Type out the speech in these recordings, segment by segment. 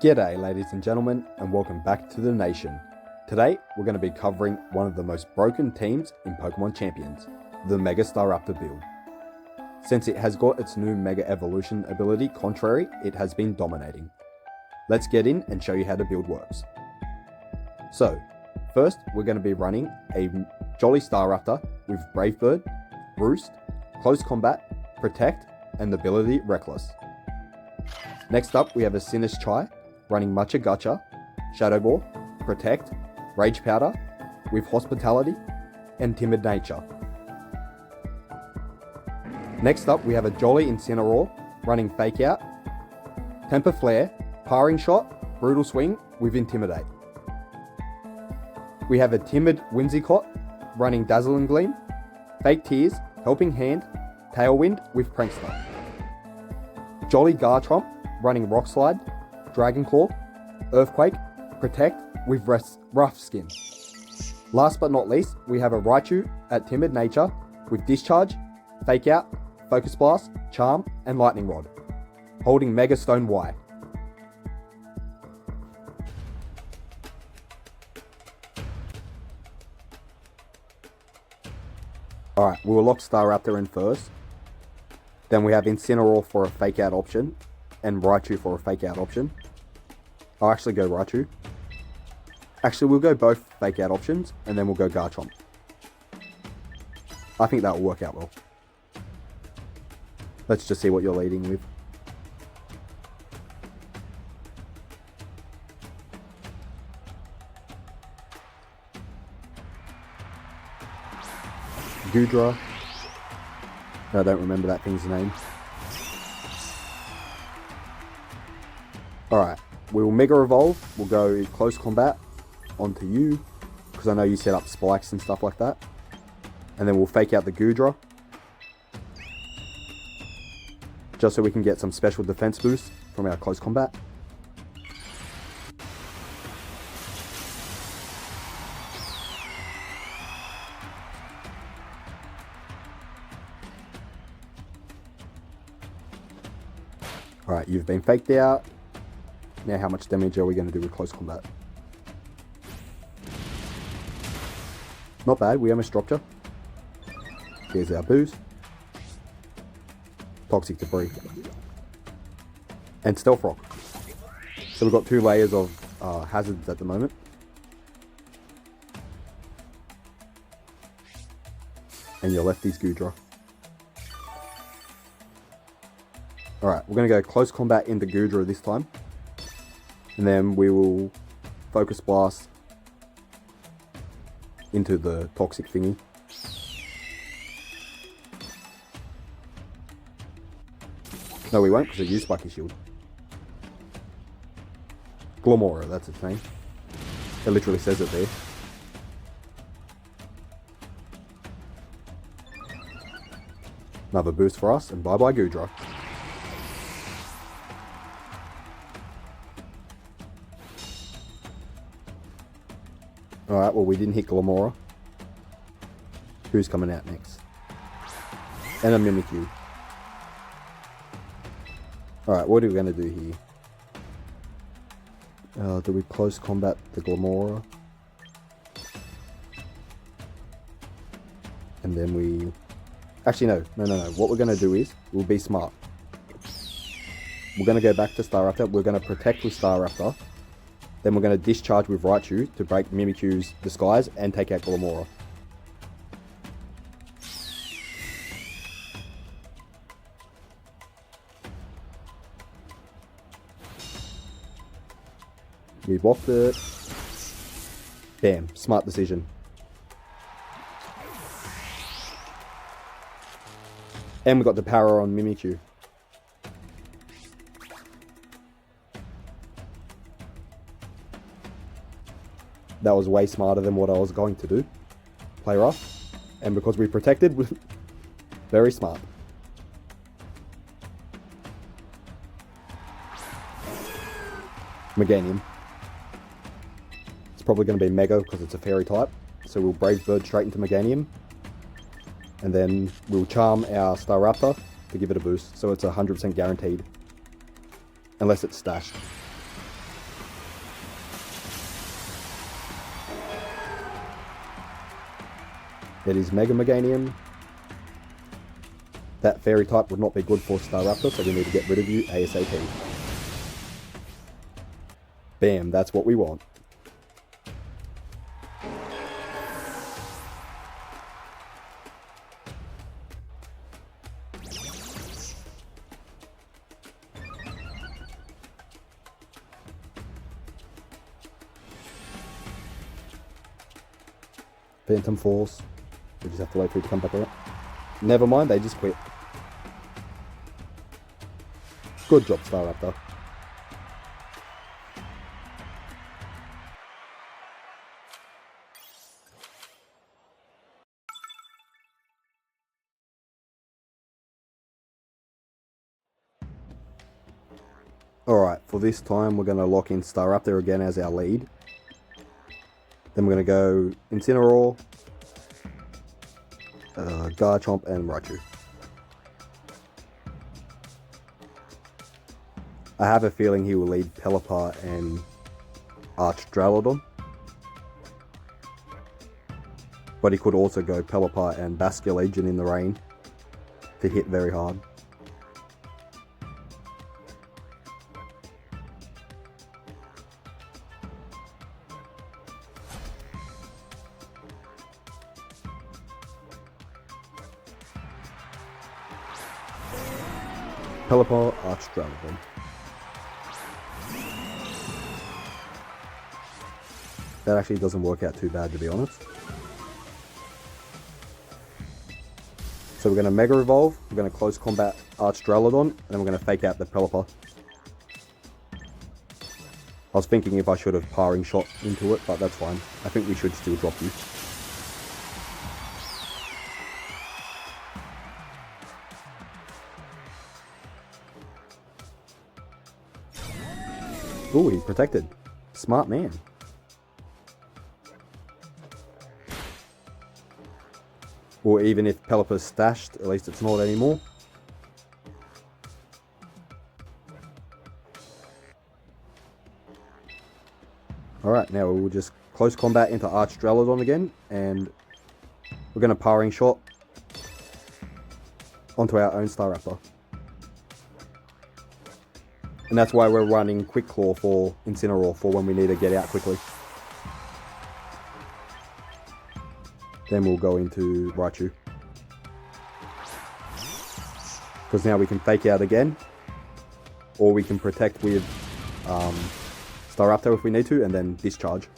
G'day ladies and gentlemen, and welcome back to the nation. Today we're going to be covering one of the most broken teams in Pokemon Champions, the Mega Staraptor build. Since it has got its new Mega Evolution ability Contrary, it has been dominating. Let's get in and show you how the build works. So, first we're going to be running a Jolly Staraptor with Brave Bird, Roost, Close Combat, Protect, and the ability Reckless. Next up we have a Sinnoh Chai, running Mucha Gotcha, Shadow Ball, Protect, Rage Powder, with Hospitality, and Timid Nature. Next up we have a Jolly Incineroar, running Fake Out, Temper Flare, Parring Shot, Brutal Swing, with Intimidate. We have a Timid Whimsicott, running Dazzling Gleam, Fake Tears, Helping Hand, Tailwind, with Prankster. Jolly Garchomp, running Rock Slide, Dragon Claw, Earthquake, Protect, with Rough Skin. Last but not least, we have a Raichu at Timid Nature with Discharge, Fake Out, Focus Blast, Charm, and Lightning Rod, holding Mega Stone Y. Alright, we will lock Staraptor in first. Then we have Incineroar for a Fake Out option, and Raichu for a Fake Out option. I'll actually go Raichu. Actually, we'll go both Fake Out options, and then we'll go Garchomp. I think that will work out well. Let's just see what you're leading with. Goodra. I don't remember that thing's name. Alright, we will Mega Evolve. We'll go Close Combat onto you, because I know you set up spikes and stuff like that. And then we'll Fake Out the Goodra, just so we can get some special defense boost from our Close Combat. Alright, you've been faked out. Now how much damage are we going to do with Close Combat? Not bad, we almost dropped you. Here's our boost. Toxic Debris. And Stealth Rock. So we've got 2 layers of hazards at the moment. And your lefty's Goodra. Alright, we're going to go Close Combat into Goodra this time. And then we will Focus Blast into the Toxic thingy. No, we won't, because it used Spiky Shield. Glomora, that's its name. It literally says it there. Another boost for us, and bye-bye Goodra. Alright, well we didn't hit Glomora. Who's coming out next? And a Mimikyu. Alright, what are we going to do here? Do we Close Combat the Glomora? And then we... Actually no. What we're going to do is, we'll be smart. We're going to go back to Staraptor. We're going to Protect with Staraptor. Then we're going to Discharge with Raichu to break Mimikyu's disguise and take out Glomora. We blocked it. Bam, smart decision. And we got the power on Mimikyu. That was way smarter than what I was going to do. Play rough. And because we protected, very smart. Meganium. It's probably going to be Mega because it's a Fairy type. So we'll Brave Bird straight into Meganium. And then we'll Charm our Staraptor to give it a boost. So it's 100% guaranteed. Unless it's stashed. That is Mega Meganium. That fairy type would not be good for Staraptor, so we need to get rid of you ASAP. Bam, that's what we want. Phantom Force. We just have to wait for it to come back out. Never mind, they just quit. Good job, Staraptor. Alright, for this time we're going to lock in Staraptor again as our lead. Then we're going to go Incineroar, Garchomp and Raichu. I have a feeling he will lead Pelipper and Archdralodon. But he could also go Pelipper and Basculegion in the rain to hit very hard. Pelipper, Archdralodon. That actually doesn't work out too bad, to be honest. So we're going to Mega Evolve, we're going to Close Combat Archdralodon, and then we're going to fake out the Pelipper. I was thinking if I should have Parring Shot into it, but that's fine. I think we should still drop you. Ooh, he's protected. Smart man. Or even if Pelipper's stashed, at least it's not anymore. Alright, now we'll just Close Combat into Archdralodon again, and we're going to Parring Shot onto our own Staraptor. And that's why we're running Quick Claw for Incineroar for when we need to get out quickly. Then we'll go into Raichu. Because now we can fake out again. Or we can protect with Staraptor if we need to, and then discharge.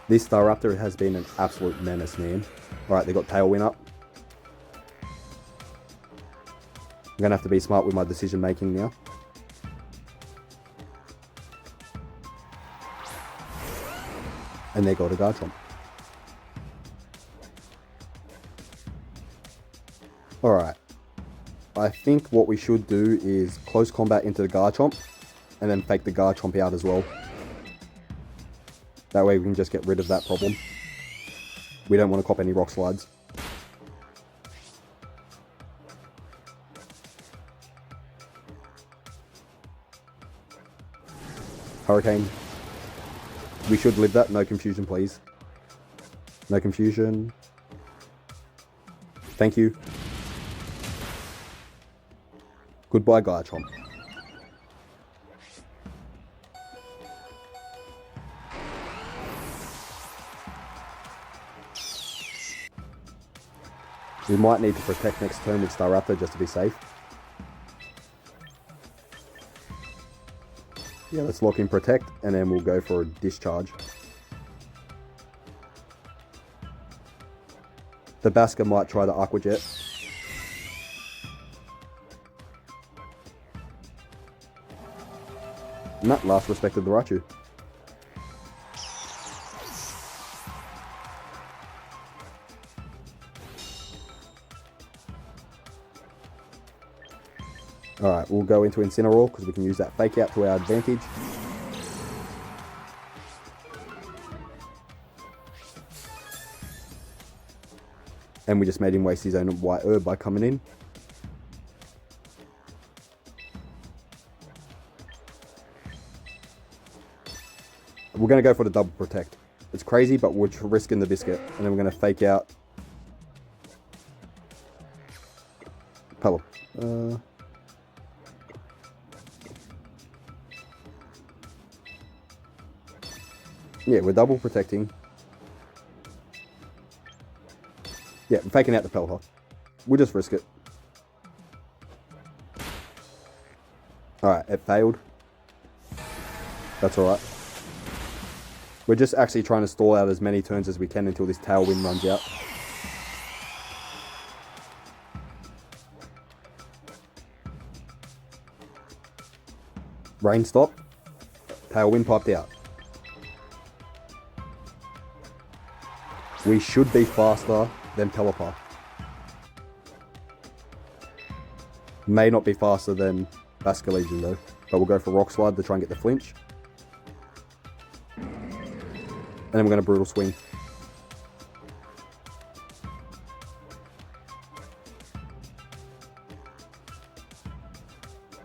This Staraptor has been an absolute menace, man. Alright, they got Tailwind up. I'm going to have to be smart with my decision making now. And they got a Garchomp. Alright. I think what we should do is Close Combat into the Garchomp, and then fake the Garchomp out as well. That way we can just get rid of that problem. We don't want to cop any Rock Slides. Hurricane. We should live that. No confusion, please. No confusion. Thank you. Goodbye, Garchomp. We might need to protect next turn with Staraptor just to be safe. Yeah, let's lock in Protect, and then we'll go for a Discharge. The Basker might try the Aqua Jet. And that last respected the Raichu. Alright, we'll go into Incineroar because we can use that Fake Out to our advantage. And we just made him waste his own White Herb by coming in. We're going to go for the double protect. It's crazy, but we're risking the biscuit. And then we're going to fake out. Pelip. Yeah, we're double protecting. Yeah, I'm faking out the Pelipper. We'll just risk it. Alright, it failed. That's alright. We're just actually trying to stall out as many turns as we can until this tailwind runs out. Rain stopped. Tailwind piped out. We should be faster than Pelipper. May not be faster than Basculegion though, but we'll go for Rock Slide to try and get the flinch. And then we're going to Brutal Swing.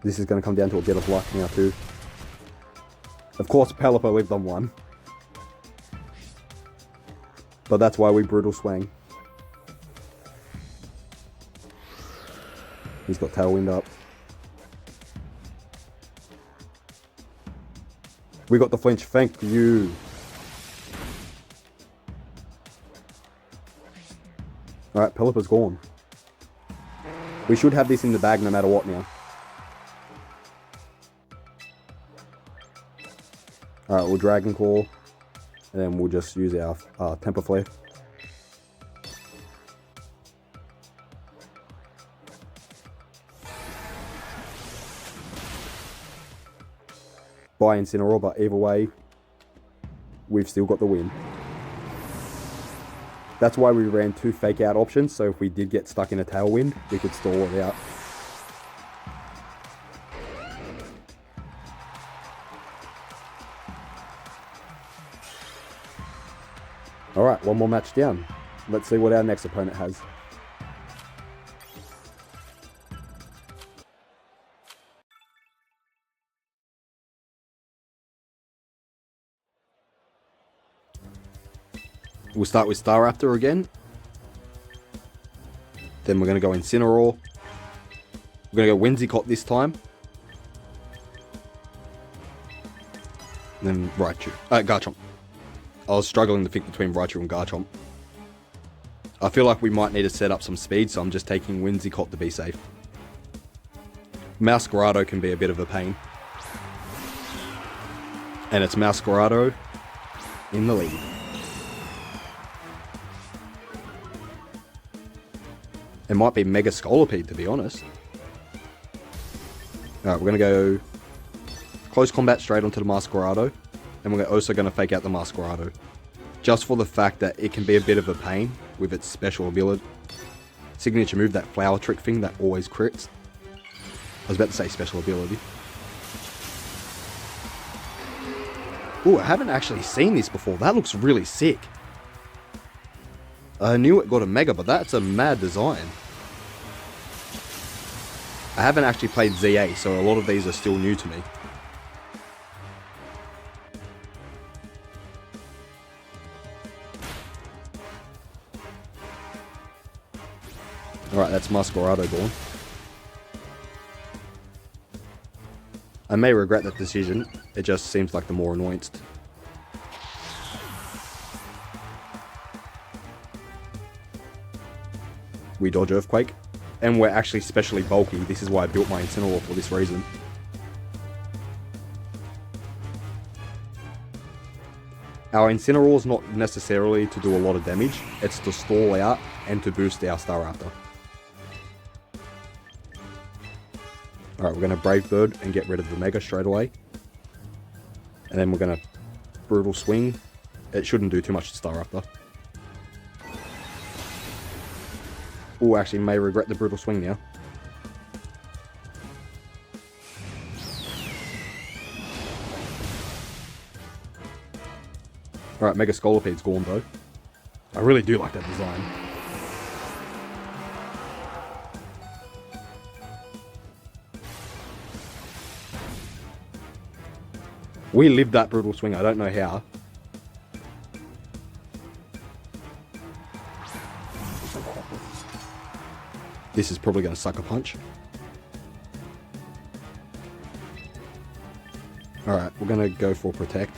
This is going to come down to a bit of luck now too. Of course Pelipper lived on one. But that's why we Brutal Swing. He's got Tailwind up. We got the flinch, thank you. Alright, Pelipper's gone. We should have this in the bag no matter what now. Alright, we'll Dragon Claw. And then we'll just use our Temper Flare. By Incineroar, but either way, we've still got the win. That's why we ran 2 fake out options, so if we did get stuck in a tailwind, we could stall it out. Alright, one more match down. Let's see what our next opponent has. We'll start with Staraptor again. Then we're going to go Incineroar. We're going to go Whimsicott this time. And then Raichu. Garchomp. I was struggling to think between Raichu and Garchomp. I feel like we might need to set up some speed, so I'm just taking Whimsicott to be safe. Masquerado can be a bit of a pain. And it's Masquerado in the lead. It might be Mega Scolipede, to be honest. Alright, we're going to go close combat straight onto the Masquerado. And we're also going to fake out the Masquerado. Just for the fact that it can be a bit of a pain with its special ability. Signature move, that flower trick thing that always crits. I was about to say special ability. Ooh, I haven't actually seen this before. That looks really sick. I knew it got a Mega, but that's a mad design. I haven't actually played ZA, so a lot of these are still new to me. Alright, that's Masquerado gone. I may regret that decision, it just seems like the more annoyanced. We dodge Earthquake, and we're actually specially bulky. This is why I built my Incineroar for this reason. Our Incineroar is not necessarily to do a lot of damage, it's to stall out and to boost our Staraptor. Alright, we're going to Brave Bird and get rid of the Mega straight away. And then we're going to Brutal Swing. It shouldn't do too much to Staraptor. Oh, actually may regret the Brutal Swing now. Alright, Mega Scolipede's gone though. I really do like that design. We lived that brutal swing, I don't know how. This is probably going to suck a punch. Alright, we're going to go for Protect.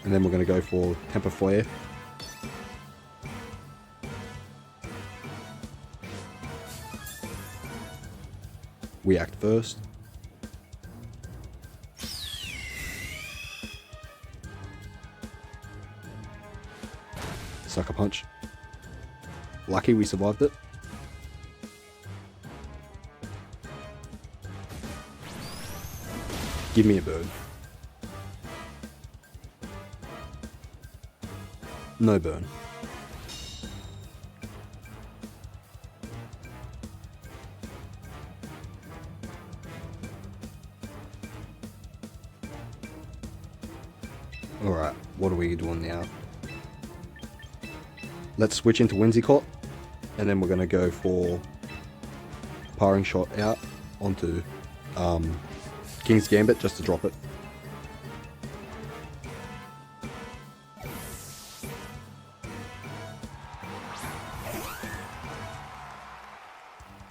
And then we're going to go for Temper Flare. We act first. Sucker Punch. Lucky we survived it. Give me a burn. No burn. Alright, what are we doing now? Let's switch into Whimsicott, and then we're going to go for Parring Shot out onto King's Gambit just to drop it.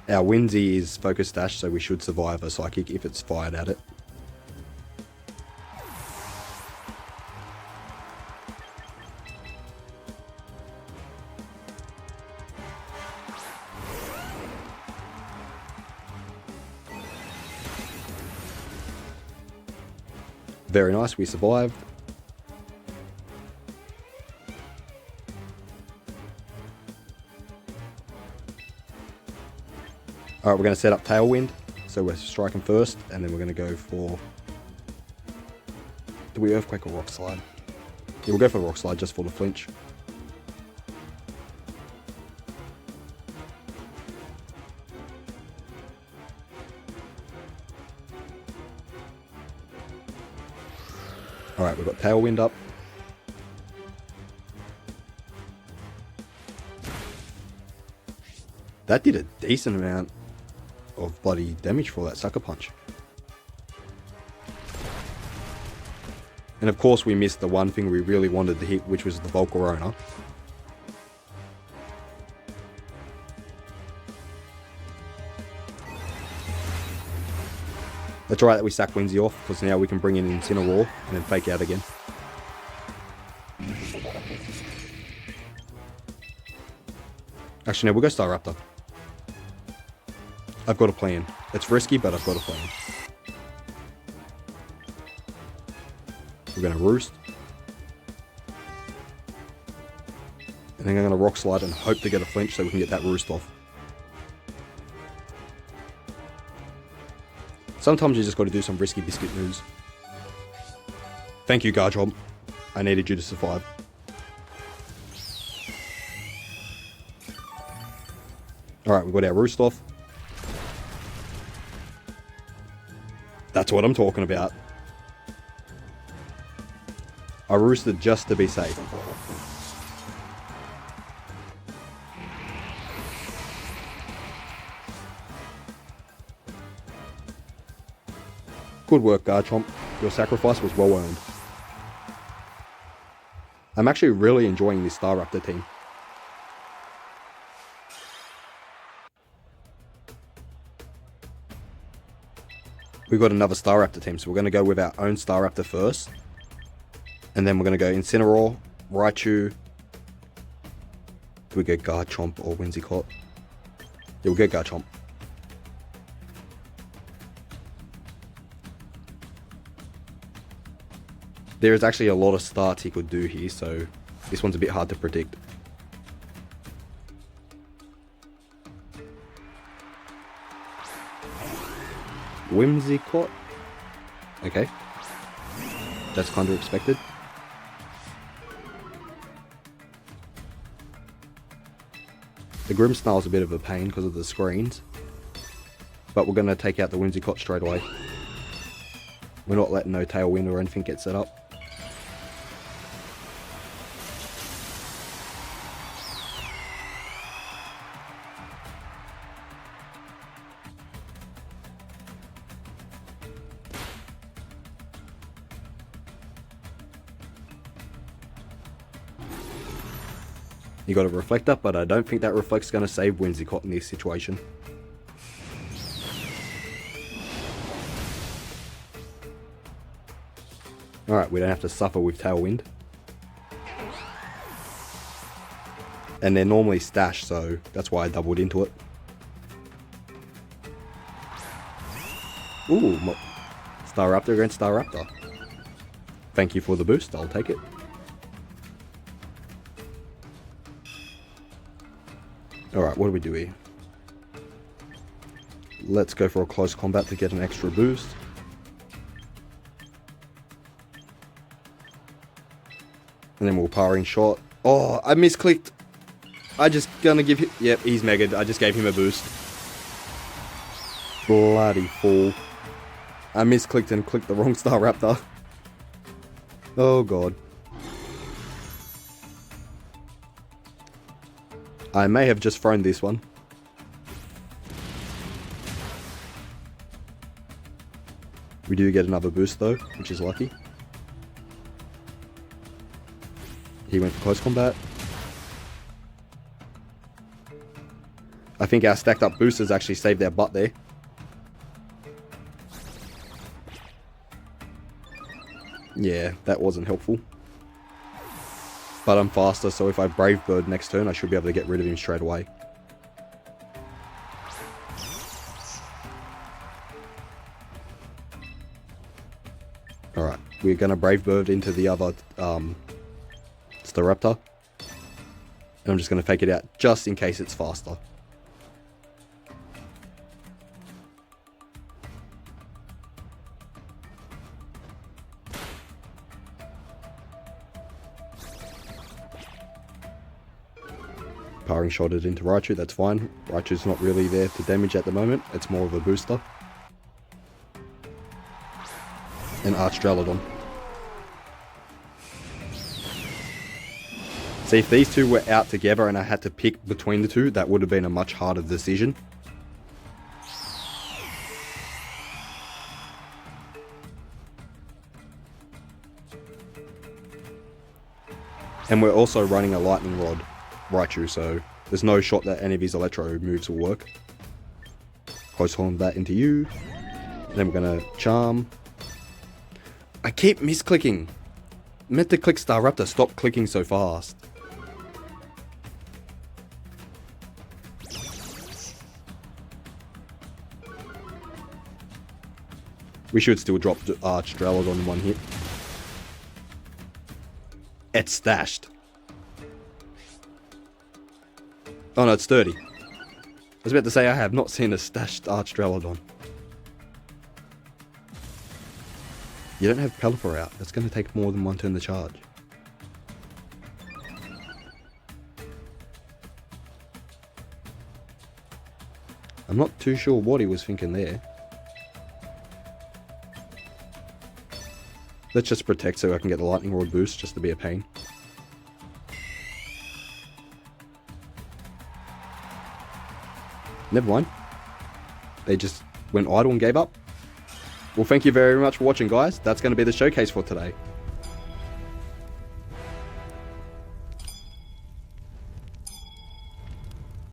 Our Whimsy is Focus Dash, so we should survive a Psychic if it's fired at it. Very nice, we survived. Alright, we're going to set up Tailwind. So we're striking first, and then we're going to go for... Do we Earthquake or Rock Slide? Yeah, we'll go for Rock Slide just for the flinch. Alright, we've got Tailwind up. That did a decent amount of bloody damage for that Sucker Punch. And of course we missed the one thing we really wanted to hit, which was the Volcarona. That's alright that we sack Whimsy off, because now we can bring in Incineroar and then fake out again. Actually no, we'll go Staraptor. I've got a plan. It's risky, but I've got a plan. We're going to Roost. And then I'm going to Rock Slide and hope to get a flinch so we can get that Roost off. Sometimes you just got to do some risky biscuit moves. Thank you, Garchomp. I needed you to survive. Alright, we've got our Roost off. That's what I'm talking about. I roosted just to be safe. Good work, Garchomp. Your sacrifice was well earned. I'm actually really enjoying this Staraptor team. We've got another Staraptor team, so we're going to go with our own Staraptor first. And then we're going to go Incineroar, Raichu. Do we go Garchomp or Whimsicott? Yeah, we'll go Garchomp. There is actually a lot of starts he could do here, so this one's a bit hard to predict. Whimsicott. Okay. That's kind of expected. The Grimmsnarl's a bit of a pain because of the screens. But we're going to take out the Whimsicott straight away. We're not letting no Tailwind or anything get set up. You got a reflector, but I don't think that reflect's going to save Whimsicott in this situation. Alright, we don't have to suffer with Tailwind. And they're normally stashed, so that's why I doubled into it. Ooh, Staraptor against Staraptor. Thank you for the boost, I'll take it. Alright, what do we do here? Let's go for a close combat to get an extra boost. And then we'll powering shot. Oh, I misclicked. I just gonna give him... Yep, he's megaed. I just gave him a boost. Bloody fool. I misclicked and clicked the wrong Staraptor. Oh god. I may have just thrown this one. We do get another boost though, which is lucky. He went for close combat. I think our stacked up boosters actually saved their butt there. Yeah, that wasn't helpful. But I'm faster, so if I Brave Bird next turn, I should be able to get rid of him straight away. Alright, we're going to Brave Bird into the other Staraptor. And I'm just going to fake it out, just in case it's faster. Powering shot it into Raichu, that's fine. Raichu's not really there to damage at the moment, it's more of a booster. And Archdralodon. See, if these two were out together and I had to pick between the two, that would have been a much harder decision. And we're also running a Lightning Rod Raichu, so there's no shot that any of his Electro moves will work. Close combat into you. And then we're gonna Charm. I keep misclicking. Meant to click Staraptor, stop clicking so fast. We should still drop Archdralodon on one hit. It's stashed. Oh no, it's 30. I was about to say I have not seen a stashed Archdralodon. You don't have Pelipper out. That's going to take more than one turn to charge. I'm not too sure what he was thinking there. Let's just protect so I can get the Lightning Rod boost just to be a pain. Never mind. They just went idle and gave up. Well, thank you very much for watching, guys. That's going to be the showcase for today.